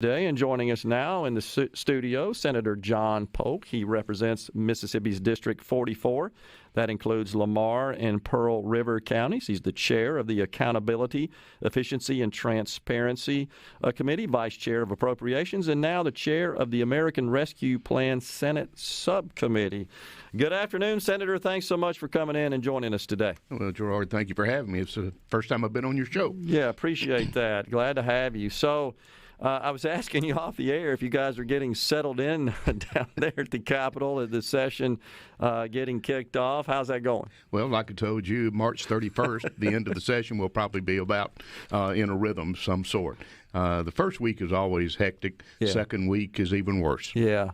Today, and joining us now in the studio, Senator John Polk. He represents Mississippi's District 44. That includes Lamar and Pearl River counties. He's the chair of the Accountability, Efficiency, and Transparency Committee, vice chair of Appropriations, and now the chair of the American Rescue Plan Senate Subcommittee. Good afternoon, Senator. Thanks so much for coming in and joining us today. Well, Gerard, thank you for having me. It's the first time I've been on your show. Yeah, appreciate that. Glad to have you. So, I was asking you off the air if you guys are getting settled in down there at the Capitol, at the session getting kicked off. How's that going? Well, like I told you, March 31st, the end of the session will probably be about in a rhythm of some sort. The first week is always hectic. Yeah. Second week is even worse. Yeah.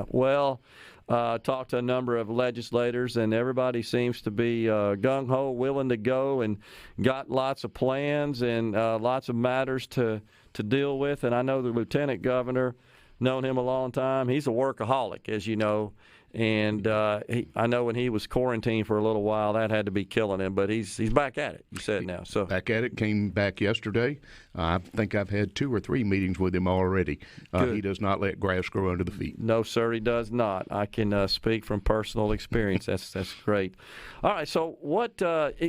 Well, talked to a number of legislators, and everybody seems to be gung-ho, willing to go, and got lots of plans and lots of matters to deal with. And I know the lieutenant governor, known him a long time. He's a workaholic, as you know. And I know when he was quarantined for a little while, that had to be killing him. But he's back at it, you said now. So back at it, came back yesterday. I think I've had 2 or 3 meetings with him already. He does not let grass grow under the feet. No, sir, he does not. I can speak from personal experience. That's great. All right, so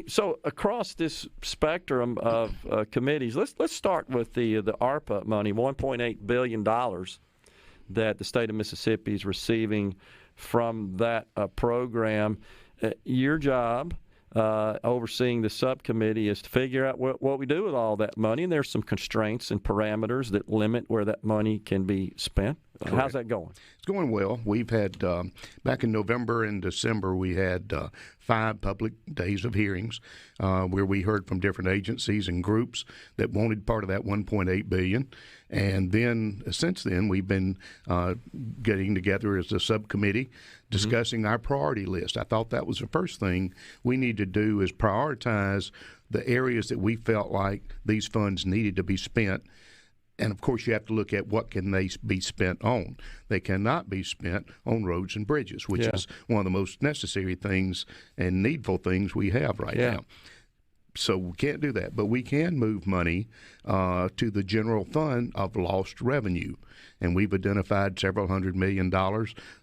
so across this spectrum of committees, let's start with the ARPA money, $1.8 billion that the state of Mississippi is receiving from that program. Your job, overseeing the subcommittee, is to figure out what we do with all that money, and there's some constraints and parameters that limit where that money can be spent. Correct. How's that going? It's going well. We've had, back in November and December, we had 5 public days of hearings where we heard from different agencies and groups that wanted part of that $1.8 billion. And then, since then, we've been getting together as a subcommittee, discussing our priority list. I thought that was the first thing we need to do, is prioritize the areas that we felt like these funds needed to be spent. And, of course, you have to look at what can they be spent on. They cannot be spent on roads and bridges, which is one of the most necessary things and needful things we have right now. So we can't do that. But we can move money to the general fund of lost revenue. And we've identified several $100 million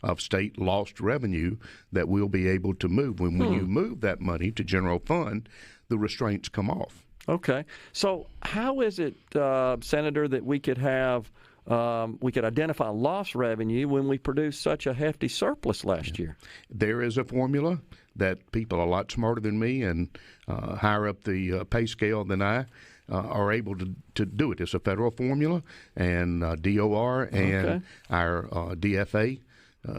of state lost revenue that we'll be able to move. When you move that money to general fund, the restraints come off. Okay. So how is it, Senator, that we could identify lost revenue when we produced such a hefty surplus last year? There is a formula that people a lot smarter than me and higher up the pay scale than I are able to do it. It's a federal formula, and DOR and our DFA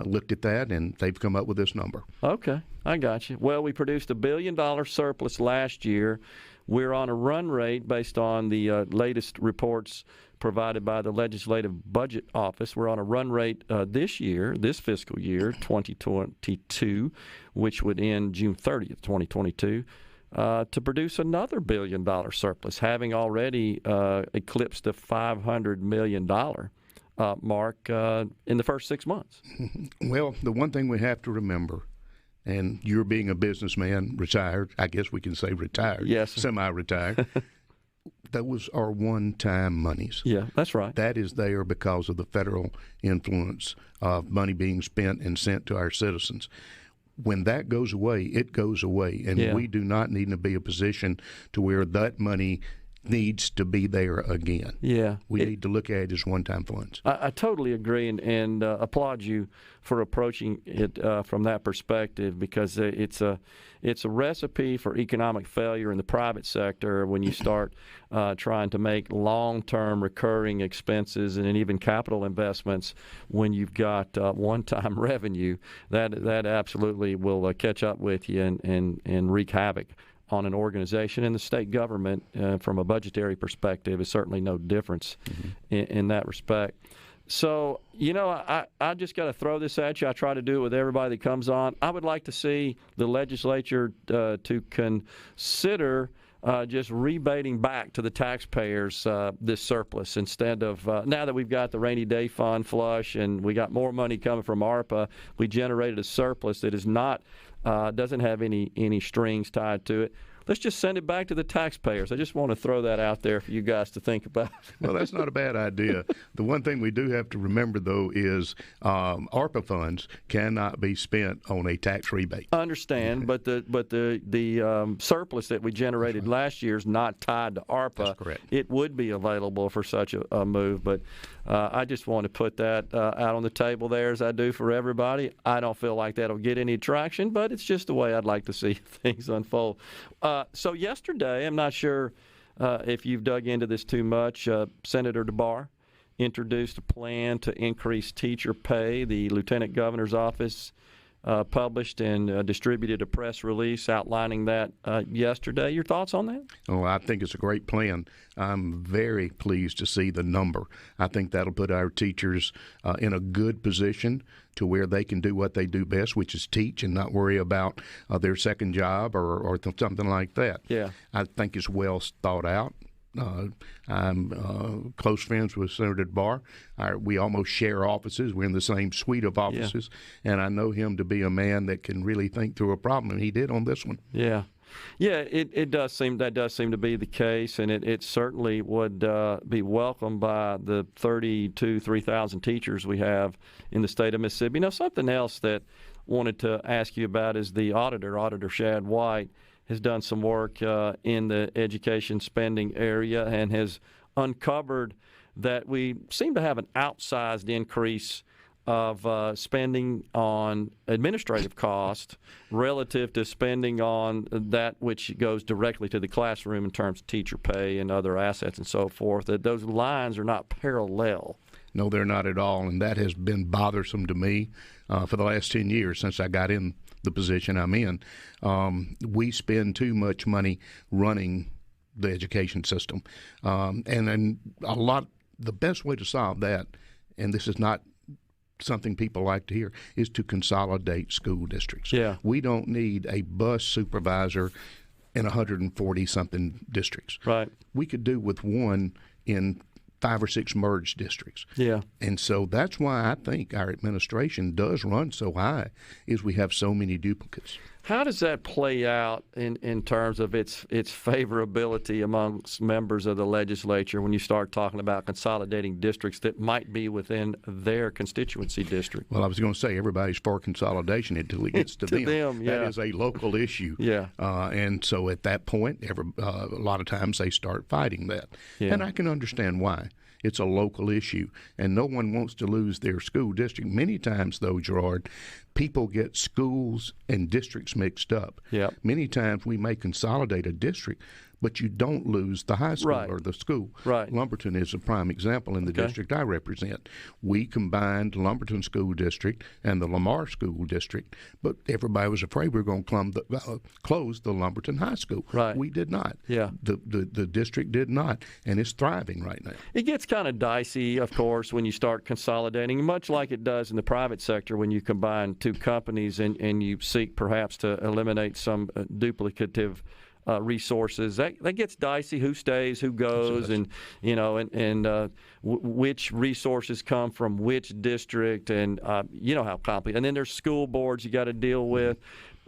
looked at that, and they've come up with this number. Okay, I got you. Well, we produced $1 billion surplus last year. We're on a run rate based on the latest reports provided by the Legislative Budget Office. We're on a run rate this fiscal year, 2022, which would end June 30th, 2022, to produce another $1 billion surplus, having already eclipsed the $500 million mark in the first 6 months. Well, the one thing we have to remember, and you're being a businessman, retired, I guess we can say retired, yes, semi-retired, those are one-time monies. Yeah, that's right. That is there because of the federal influence of money being spent and sent to our citizens. When that goes away, it goes away, and we do not need to be in a position to where that money needs to be there again. Yeah. We need to look at it as one-time funds. I totally agree and applaud you for approaching it from that perspective, because it's a recipe for economic failure in the private sector when you start trying to make long-term recurring expenses and even capital investments when you've got one-time revenue. That absolutely will catch up with you and wreak havoc on an organization. And the state government, from a budgetary perspective, is certainly no difference in that respect. So, I just got to throw this at you. I try to do it with everybody that comes on. I would like to see the legislature to consider just rebating back to the taxpayers this surplus, instead of now that we've got the rainy day fund flush and we got more money coming from ARPA, we generated a surplus that is not doesn't have any strings tied to it. let's just send it back to the taxpayers. I just want to throw that out there for you guys to think about. Well, that's not a bad idea. The one thing we do have to remember, though, is ARPA funds cannot be spent on a tax rebate. I understand, but the surplus that we generated last year is not tied to ARPA. That's correct. It would be available for such a move, but I just want to put that out on the table there, as I do for everybody. I don't feel like that'll get any traction, but it's just the way I'd like to see things unfold. So yesterday, I'm not sure if you've dug into this too much, Senator DeBar introduced a plan to increase teacher pay. The Lieutenant Governor's office published and distributed a press release outlining that yesterday. Your thoughts on that? Oh, I think it's a great plan. I'm very pleased to see the number. I think that'll put our teachers in a good position to where they can do what they do best, which is teach and not worry about their second job or something like that. Yeah. I think it's well thought out. I'm close friends with Senator DeBar. We almost share offices. We're in the same suite of offices, and I know him to be a man that can really think through a problem, and he did on this one. Yeah. Yeah, it does seem to be the case, and it certainly would be welcomed by the 3,000 teachers we have in the state of Mississippi. You know, something else that I wanted to ask you about is the Auditor Shad White, has done some work in the education spending area and has uncovered that we seem to have an outsized increase of spending on administrative cost relative to spending on that which goes directly to the classroom in terms of teacher pay and other assets and so forth, that those lines are not parallel. No, they're not at all, and that has been bothersome to me for the last 10 years since I got in the position I'm in. We spend too much money running the education system, and the best way to solve that, and this is not something people like to hear, is to consolidate school districts. Yeah. We don't need a bus supervisor in 140-something districts. Right. We could do with one in 5 or 6 merged districts. Yeah. And so that's why I think our administration does run so high, is we have so many duplicates. How does that play out in terms of its favorability amongst members of the legislature when you start talking about consolidating districts that might be within their constituency district? Well, I was going to say everybody's for consolidation until it gets to them. Yeah. That is a local issue. Yeah. And so at that point, a lot of times they start fighting that. Yeah. And I can understand why. It's a local issue, and no one wants to lose their school district. Many times, though, Gerard, people get schools and districts mixed up. Yep. Many times we may consolidate a district, but you don't lose the high school or the school. Right. Lumberton is a prime example in the district I represent. We combined Lumberton School District and the Lamar School District, but everybody was afraid we were going to close the Lumberton High School. Right. We did not. Yeah. The district did not, and it's thriving right now. It gets kind of dicey, of course, when you start consolidating, much like it does in the private sector when you combine two companies and you seek perhaps to eliminate some duplicative resources. That gets dicey. Who stays, who goes, and which resources come from which district, and you know how complicated. And then there's school boards you got to deal with.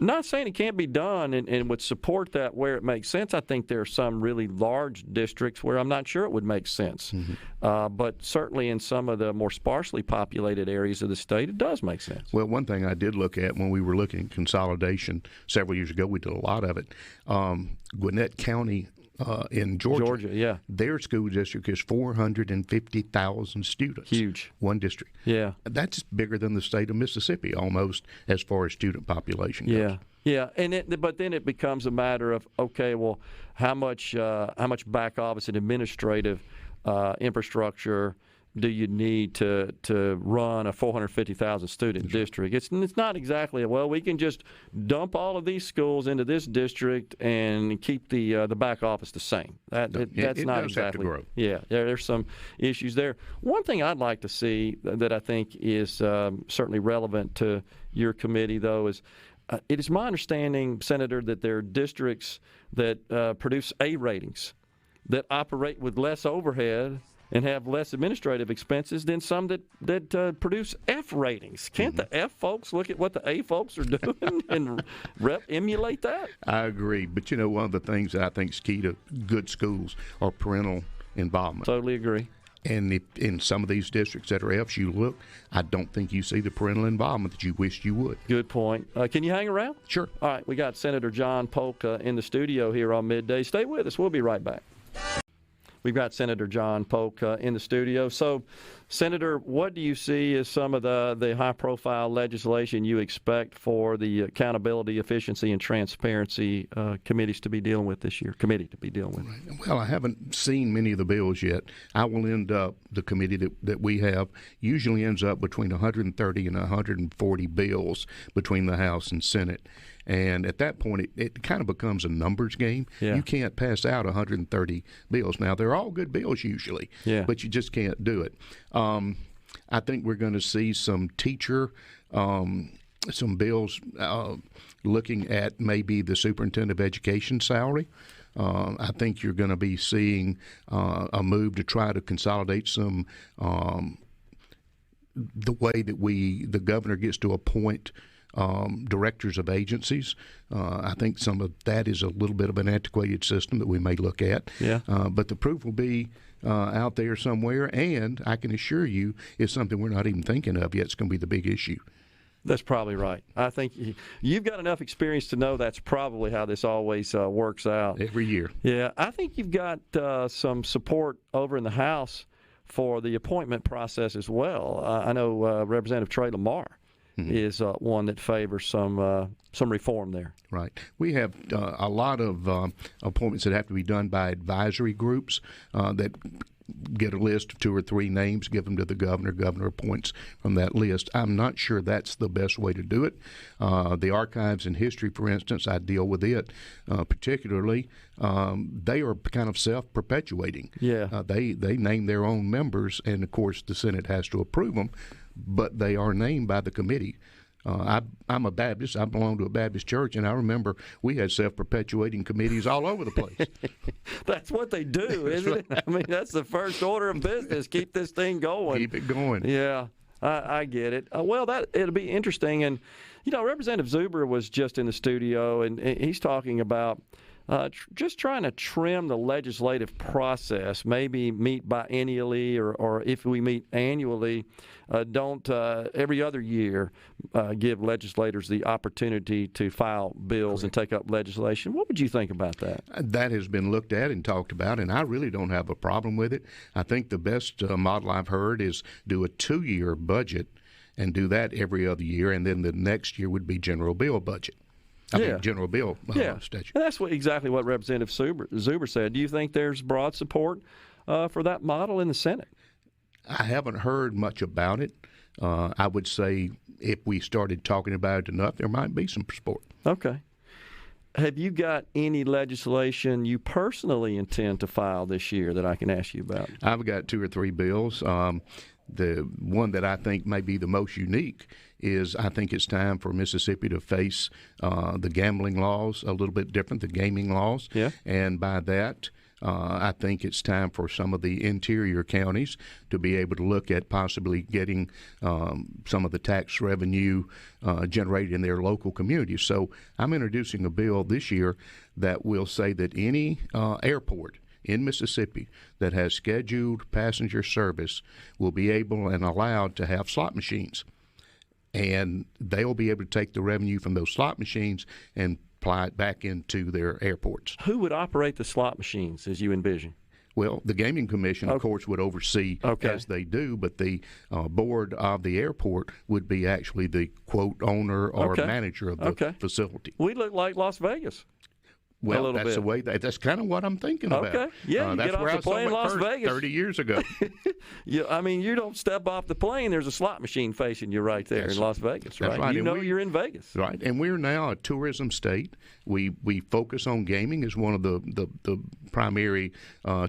Not saying it can't be done, and would support that where it makes sense. I think there are some really large districts where I'm not sure it would make sense. But certainly in some of the more sparsely populated areas of the state, it does make sense. Well, one thing I did look at when we were looking at consolidation several years ago, we did a lot of it. Gwinnett County in Georgia, yeah. Their school district is 450,000 students. Huge. One district. Yeah. That's bigger than the state of Mississippi almost as far as student population goes. Yeah. Yeah, but then it becomes a matter of, okay, well, how much back office and administrative infrastructure do you need to run a 450,000 student district? It's not exactly, well, we can just dump all of these schools into this district and keep the back office the same. That's not exactly. Have to grow. Yeah, there's some issues there. One thing I'd like to see that I think is certainly relevant to your committee, though, is it is my understanding, Senator, that there are districts that produce A ratings that operate with less overhead and have less administrative expenses than some that produce F ratings. Can't the F folks look at what the A folks are doing and emulate that? I agree. But, one of the things that I think is key to good schools are parental involvement. Totally agree. And if in some of these districts that are Fs you look, I don't think you see the parental involvement that you wished you would. Good point. Can you hang around? Sure. All right, we got Senator John Polk in the studio here on Midday. Stay with us. We'll be right back. We've got Senator John Polk in the studio. So, Senator, what do you see as some of the high-profile legislation you expect for the accountability, efficiency, and transparency committees to be dealing with this year? Committee to be dealing with. Right. Well, I haven't seen many of the bills yet. I will end up the committee that we have usually ends up between 130 and 140 bills between the House and Senate. And at that point, it kind of becomes a numbers game. Yeah. You can't pass out 130 bills. Now, they're all good bills usually, but you just can't do it. I think we're going to see some some bills looking at maybe the superintendent of education salary. I think you're going to be seeing a move to try to consolidate some the way that the governor gets to appoint directors of agencies. I think some of that is a little bit of an antiquated system that we may look at. Yeah. But the proof will be out there somewhere, and I can assure you it's something we're not even thinking of yet. It's going to be the big issue. That's probably right. I think you've got enough experience to know that's probably how this always works out. Every year. Yeah. I think you've got some support over in the House for the appointment process as well. I know Representative Trey Lamar is one that favors some reform there. Right. We have a lot of appointments that have to be done by advisory groups that get a list of 2 or 3 names, give them to the governor. Governor appoints from that list. I'm not sure that's the best way to do it. The archives and history, for instance, I deal with it particularly. They are kind of self-perpetuating. Yeah. They name their own members, and, of course, the Senate has to approve them, but they are named by the committee. I'm a Baptist. I belong to a Baptist church, and I remember we had self-perpetuating committees all over the place. That's what they do, isn't it? I mean, that's the first order of business. Keep this thing going. Keep it going. Yeah, I get it. Well, it'll be interesting. And, Representative Zuber was just in the studio, and he's talking about just trying to trim the legislative process, maybe meet biennially or if we meet annually, don't every other year give legislators the opportunity to file bills and take up legislation. What would you think about that? That has been looked at and talked about, and I really don't have a problem with it. I think the best model I've heard is do a 2-year budget and do that every other year, and then the next year would be general bill budget. I mean, general bill statute. And that's exactly what Representative Zuber said. Do you think there's broad support for that model in the Senate? I haven't heard much about it. I would say if we started talking about it enough, there might be some support. Okay. Have you got any legislation you personally intend to file this year that I can ask you about? I've got 2 or 3 bills. The one that I think may be the most unique is I think it's time for Mississippi to face the gambling laws a little bit different, the gaming laws. Yeah. And by that, I think it's time for some of the interior counties to be able to look at possibly getting some of the tax revenue generated in their local communities. So I'm introducing a bill this year that will say that any airport in Mississippi that has scheduled passenger service will be able and allowed to have slot machines. And they will be able to take the revenue from those slot machines and apply it back into their airports. Who would operate the slot machines as you envision? Well, the Gaming Commission, of course, would oversee as they do, but the board of the airport would be actually the, quote, owner or manager of the facility. We look like Las Vegas. Well, that's the way. That's kind of what I'm thinking about. Okay, yeah, you that's get where off the plane in Las Vegas 30 years ago. Yeah, I mean, you don't step off the plane. There's a slot machine facing you right there in Las Vegas, right? That's right. You know you're in Vegas, right? And we're now a tourism state. We focus on gaming as one of the primary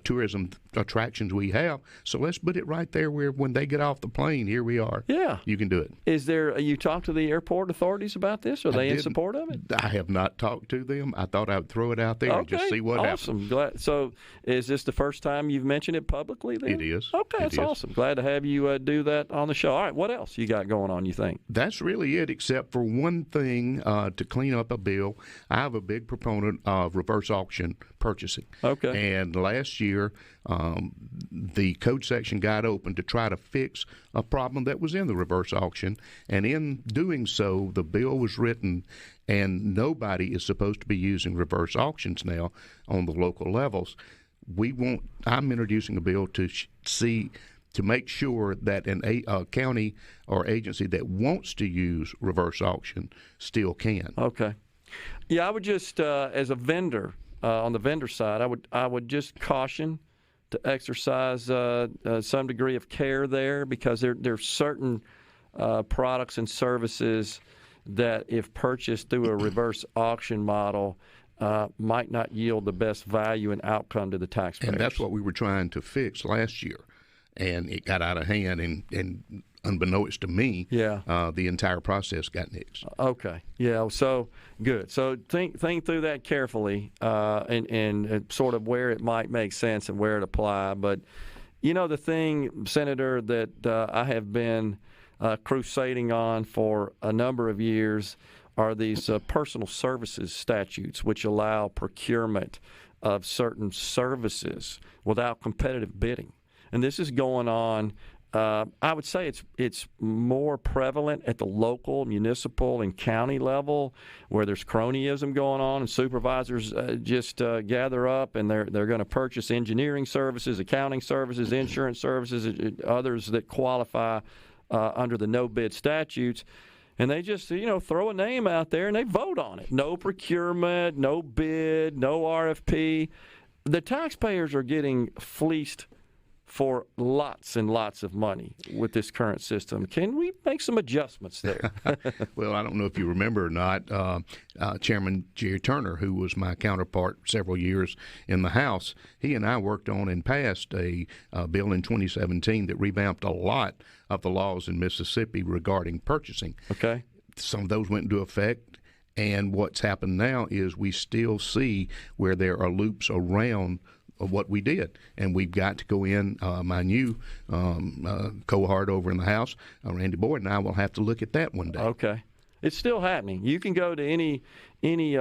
tourism attractions we have. So let's put it right there where when they get off the plane, here we are. Yeah. You can do it. Is there, you talked to the airport authorities about this? Are they in support of it? I have not talked to them. I thought I would throw it out there and just see what happens. Awesome. Glad. So is this the first time you've mentioned it publicly then? It is. Okay, that's awesome. Glad to have you do that on the show. All right, what else you got going on, you think? That's really it, except for one thing to clean up a bill. I have a big proponent of reverse auction purchasing. Okay. And last year, the code section got open to try to fix a problem that was in the reverse auction. And in doing so, the bill was written, and nobody is supposed to be using reverse auctions now on the local levels. I'm introducing a bill to make sure that a county or agency that wants to use reverse auction still can. Okay. Yeah, I would just, as a vendor, on the vendor side, I would just caution to exercise some degree of care there, because there are certain products and services that, if purchased through a reverse auction model, might not yield the best value and outcome to the taxpayers. And that's what we were trying to fix last year. And it got out of hand, and unbeknownst to me, the entire process got nixed. Okay, yeah, so good. So think through that carefully, and sort of where it might make sense and where it apply. But the thing, Senator, that I have been crusading on for a number of years are these personal services statutes, which allow procurement of certain services without competitive bidding. And this is going on, I would say it's more prevalent at the local, municipal, and county level, where there's cronyism going on, and supervisors just gather up, and they're going to purchase engineering services, accounting services, insurance services, others that qualify under the no-bid statutes. And they just, throw a name out there, and they vote on it. No procurement, no bid, no RFP. The taxpayers are getting fleeced for lots and lots of money with this current system. Can we make some adjustments there? Well, I don't know if you remember or not, Chairman Jerry Turner, who was my counterpart several years in the House, he and I worked on and passed a bill in 2017 that revamped a lot of the laws in Mississippi regarding purchasing. Okay. Some of those went into effect. And what's happened now is we still see where there are loops around of what we did, and we've got to go in. My new cohort over in the House, Randy Boyd, and I will have to look at that one day. Okay, it's still happening. You can go to any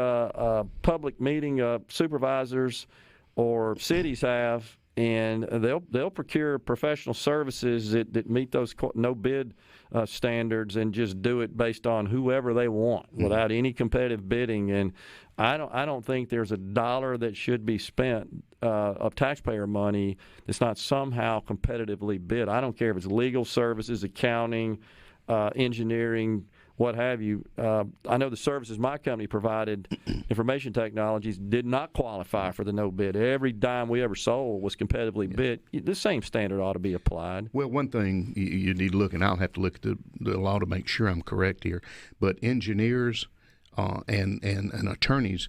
public meeting supervisors or cities have, and they'll procure professional services that meet those no bid standards, and just do it based on whoever they want without any competitive bidding. And I don't think there's a dollar that should be spent of taxpayer money that's not somehow competitively bid. I don't care if it's legal services, accounting, engineering, what have you. I know the services my company provided, information technologies, did not qualify for the no bid. Every dime we ever sold was competitively bid. The same standard ought to be applied. Well, one thing you need to look, and I'll have to look at the law to make sure I'm correct here, but engineers and attorneys,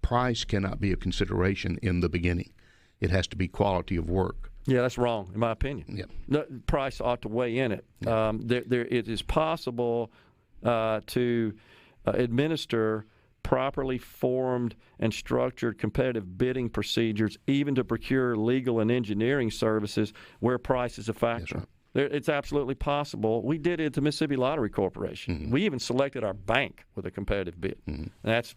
price cannot be a consideration in the beginning. It has to be quality of work. Yeah, that's wrong, in my opinion. Yeah. No, price ought to weigh in it. Yeah. It is possible to administer properly formed and structured competitive bidding procedures, even to procure legal and engineering services where price is a factor. Right. It's absolutely possible. We did it at the Mississippi Lottery Corporation. Mm-hmm. We even selected our bank with a competitive bid. Mm-hmm. As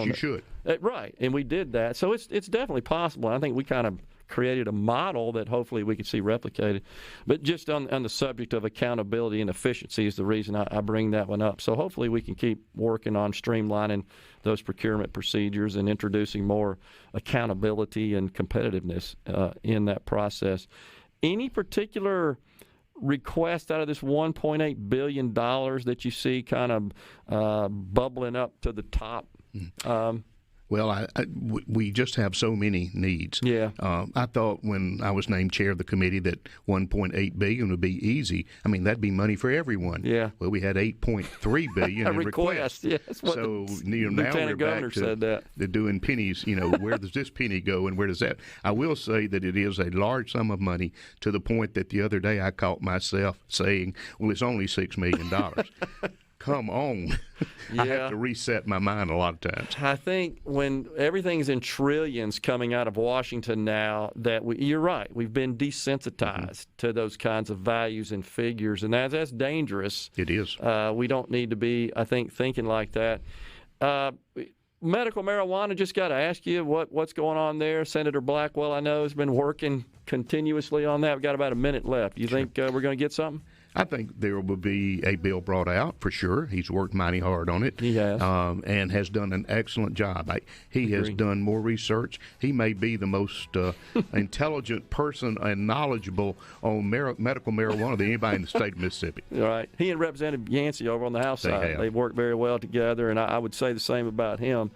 you should. Right, and we did that. So it's definitely possible. I think we kind of created a model that hopefully we could see replicated. But just on the subject of accountability and efficiency is the reason I bring that one up. So hopefully we can keep working on streamlining those procurement procedures and introducing more accountability and competitiveness in that process. Any particular request out of this $1.8 billion that you see kind of bubbling up to the top? Well, we just have so many needs. Yeah. I thought when I was named chair of the committee that $1.8 billion would be easy. I mean, that'd be money for everyone. Yeah. Well, we had $8.3 billion in requests. Yes. So now we're Governor back to said that. the doing pennies. Where does this penny go and where does that? I will say that it is a large sum of money to the point that the other day I caught myself saying, "Well, it's only $6 million." Come on. Yeah. I have to reset my mind a lot of times. I think when everything's in trillions coming out of Washington now, that you're right. We've been desensitized to those kinds of values and figures, and that's dangerous. It is. We don't need to be, I think, thinking like that. Medical marijuana, just got to ask you what's going on there. Senator Blackwell, I know, has been working continuously on that. We've got about a minute left. Do you think we're going to get something? I think there will be a bill brought out for sure. He's worked mighty hard on it. He has. And has done an excellent job. He has done more research. He may be the most intelligent person and knowledgeable on medical marijuana than anybody in the state of Mississippi. All right. He and Representative Yancey over on the House side, they've worked very well together, and I would say the same about him.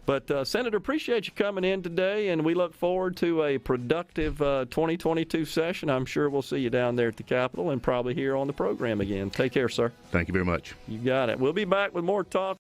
But, Senator, appreciate you coming in today, and we look forward to a productive 2022 session. I'm sure we'll see you down there at the Capitol and probably here on the program again. Take care, sir. Thank you very much. You got it. We'll be back with more talk.